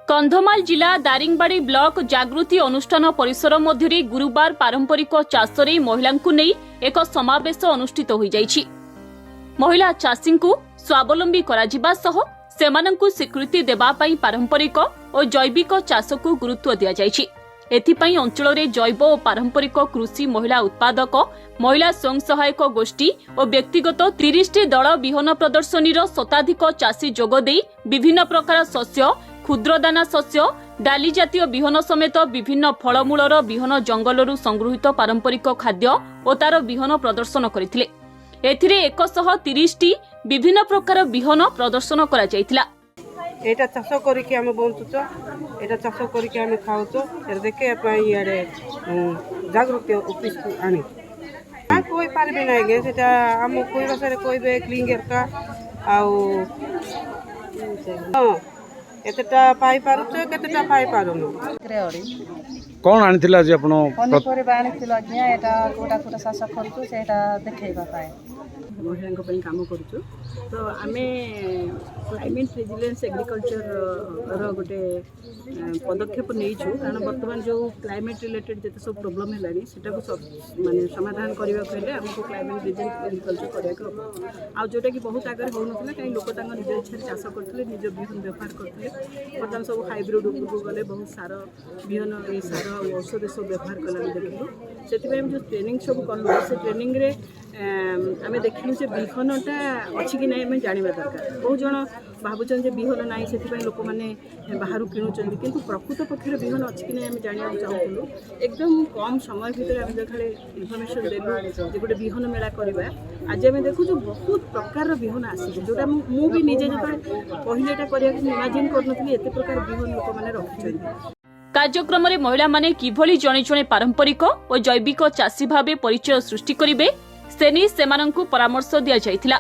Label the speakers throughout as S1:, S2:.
S1: कंधमाल जिला दारिंगबाड़ी ब्लॉक जागृति अनुष्ठान परिसर मध्य गुरुवार पारंपरिक चाषरे महिला एक समावेश अनुष्ठित हो जाइछि। महिला चाषी को स्वावलंबी कराजिबा सह सेमानंकु स्वीकृति देबा पई पारंपरिक और जैविक चाष को गुरुत्व दिया जाइछि। एथिपई अंचल रे जैव और पारंपरिक कृषि महिला उत्पादक महिला स्वयं सहायक गोष्ठी और व्यक्तिगत 30 दल बिहन प्रदर्शनीर शताधिक चाषी जोगदे विभिन्न प्रकार शस्य क्षुद्र दाना शस्य डाली जातीय बिहन समेत विभिन्न फलमूलर बिहन जंगलरू संगृहित पारंपरिक खाद्य और तार बिहन प्रदर्शन करथिले। एथिरे 130 विभिन्न प्रकार बिहन प्रदर्शन करा जायतिला।
S2: एटा चाष करके आम बंचुच एटा चाष करके आम खाऊच देखे इे जागृति ऑफिस को आनी कोई पारे ना गे सेटा आम कोई भाषा कहबे क्लिंगर का एतटा पाई पारुछ केतटा पाई पारुनु
S3: कौन आनिथिला जे आपण
S4: पनिपरिबा आनिथिला ज्ञा एटा कोटा कोटा चाष करछु सेटा देखैबा पाए
S5: महिला काम करूँ। तो आम क्लाइमेट रेजिलिएंस एग्रीकल्चर गोटे पदक्षेप नहीं कारण बर्तमान जो क्लाइमेट रिलेटेड जिते सब प्रोब्लेम है माने समाधान करने आमको क्लाइमेट रेजिलिएंट एग्रीकल्चर कराया आ जोटा कि बहुत आगे हो ना कहीं लोक निज इच्छा चाष करते निज बिहन व्यवहार करते बर्तमान सब हाइब्रिड उपरको गले बहुत सार बिहन सार औषध सब व्यवहार कला देखलु से जो ट्रेनिंग सब कलु से ट्रेनिंग रे आम देखलु से बिहनटा अच्छी कि नहीं जानवा दरकार। बहुत जन भावुन जे बिहन ना से लोक मैंने बाहर किणुच्च किंतु प्रकृत पक्षर बिहन अच्छी कि नहीं आम जानवा चाहूँ एकदम कम समय भितर आम जो इनफर्मेशन देलु जे गोटे बिहन मेला करवा आज आम देखु बहुत प्रकार बिहन आसी जोटा मुझे निजे जो कहले करने इमाजिन करनी एत प्रकार बिहन लोक मैंने रखिंट।
S1: कार्यक्रम में महिला माने किभली जणे जणे पारंपरिक और जैविक चाषी भावे परिचय सृष्टि करिवे सेनी सेमानंकु परामर्श दिया जायतिला।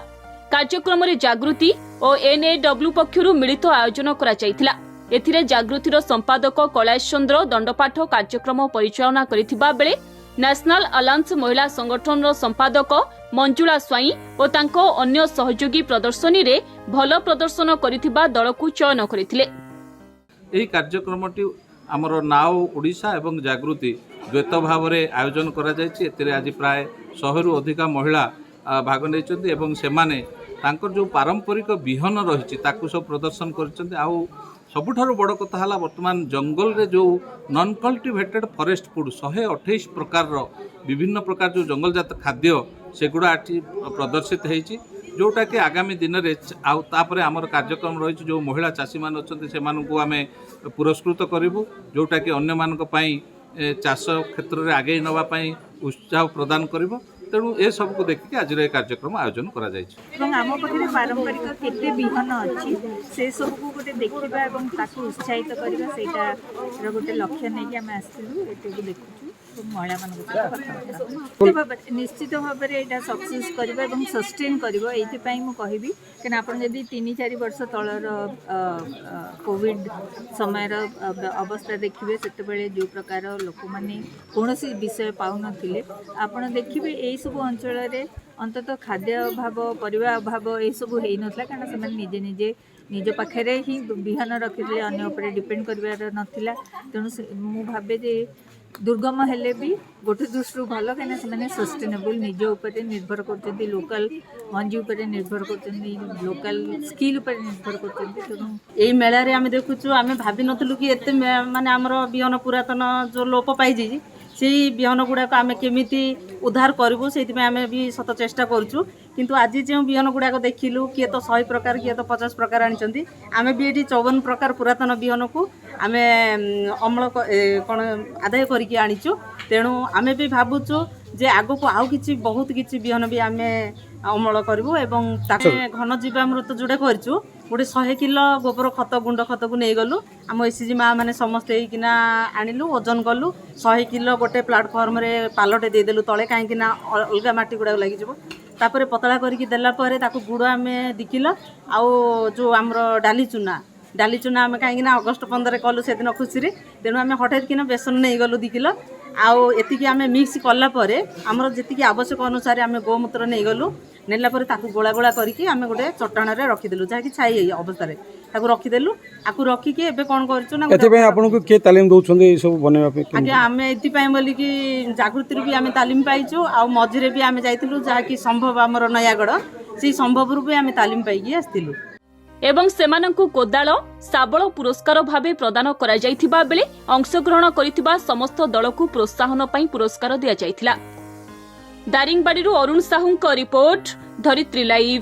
S1: कार्यक्रम में जागृति और एनएडब्ल्यू पक्षरु मिलित आयोजन करा जायतिला। एथिरे जागृतिर संपादक कैलाश चंद्र दंडपाठ कार्यक्रम परिचालना करिथिबा बेले नेशनल अलायंस महिला संगठन संपादक मंजुला स्वाई और तांको अन्य सहयोगी प्रदर्शनी रे भल प्रदर्शन करिथिबा दलकु चयन करथिले।
S6: एही कार्यक्रमटी आमर नाव ओडिशा एवं जागृति द्वैत भाव में आयोजन करा जायछि। एतिरे आज प्राय 100 रु अधिका महिला भाग लेछन्ति एवं सेमाने तांकर जो पारंपरिक बिहन रही ताकू सब प्रदर्शन करछन्ति। आउ सबुठारु बड़ कथा हला वर्तमान जंगल रे जो नॉन कल्टिवेटेड फॉरेस्ट फूड 128 प्रकार विभिन्न प्रकार जो जंगलजात खाद्य सेगुड़ा आठी प्रदर्शित होईछि जोटा कि आगामी दिन में आउे आमर कार्यक्रम रही जो महिला चाषी मान अच्छा से आम पुरस्कृत करूँ जोटा कि अन्य मानक पई चाष क्षेत्र में आगे नापी उत्साह प्रदान कर तेणु ए सब को देखिए आज कार्यक्रम आयोजन करा
S4: आम पाखे पारंपरिक केते बिहन अच्छी से सब को गोटे देखा उत्साहित करवा गोटे लक्ष्य नहीं आम आसलु ये देखु महिला मान निश्चित भाव में यहाँ सक्सेस कर सस्टेन कर कहबी कहीं आप 3-4 वर्ष तलर कोविड समय अवस्था देखिए से जो प्रकार लोक मैंने कौन विषय पाऊन आपड़ देखिए यही सब अंचल अंततः खाद्य अभाव परिवा अभाव यह सब हो नाला कारण से निजे निजे निज पाखे ही बिहन रखिले अन्य डिपेंड कर नाला तेणु मु भावे जे दुर्गम हेले भी गोटे दृष्टि भल कहीं सस्टेनेबल निज उपर निर्भर कर लोकल मंजी उपर निर्भर कर लोकल स्किल उपर निर्भर कर
S2: यही मेलारे आम देखुचु आम भाभी नथुलु कि एते माने हमर बिहन पुरातन जो लोप पाई से बिहन गुड़ाक आम केमिति उद्धार करूँ से आम भी सत चेष्टा करुँ किंतु आज जो बिहन गुड़ाक देखिलु किए तो 100 प्रकार किए तो 50 प्रकार आनी आम भी ये 54 प्रकार पुरातन बिहन को आम अमल कौन आदाय करके आनीचु तेणु आम भी भावुचु जे आग को आउ कि बहुत किसी बिहन भी आम अमल करूँ एवं घन जीवामृत जोड़े करचु गोटे 100 किलो गोबर खत गुंड खत को नहीं गलु आम एसएचजी माँ मैंने समस्ते होना आणिलु ओजन कलु 100 किलो गोटे प्लाटफर्म रे पालटे देदेलु तले कहीं अलग माटी गुड़ा लगी तापर पतला करके देला परे ताकू गुड़ आम 2 किलो आउ जो आमर डाली चूना आम कहीं अगस्ट 15 कलु से दिन खुशी तेणु आम हठात किना बेसन नहीं गलु 2 किलो आउ एतिकी आमे मिक्स कला परे हमर जेतिकी आवश्यक अनुसार आमे गोमूत्र नै गलु नेला परे ताकू गोळा गोळा करिकि आमे गोटे चट्टाण रे रखि देलु जाकि छाई अवस्था रे ताकू रखि देलु आकू रखि के एबे कोन करछु ना
S3: एते आपन को के तालीम दउछन्ते ए सब बनेवा पे
S2: आगे आमे एति पय बोली कि जागृति भी आमे तालीम पाइछु आ मझिरे भी आमे जाइतिलु जाकि संभव हमर नयागढ़ से संभव रूपे आमे तालीम पाइकि आस्तिलु
S1: एवं सेमानंकु कोदाଳ साबळ पुरस्कार भावे प्रदान करा जाइथिबा बेले अंशग्रहण करिथिबा समस्त दलकु प्रोत्साहन पई पुरस्कार दिया जाइथिला। दारिंगबाड़ीरू अरुण साहुंक रिपोर्ट धरित्री लाइव।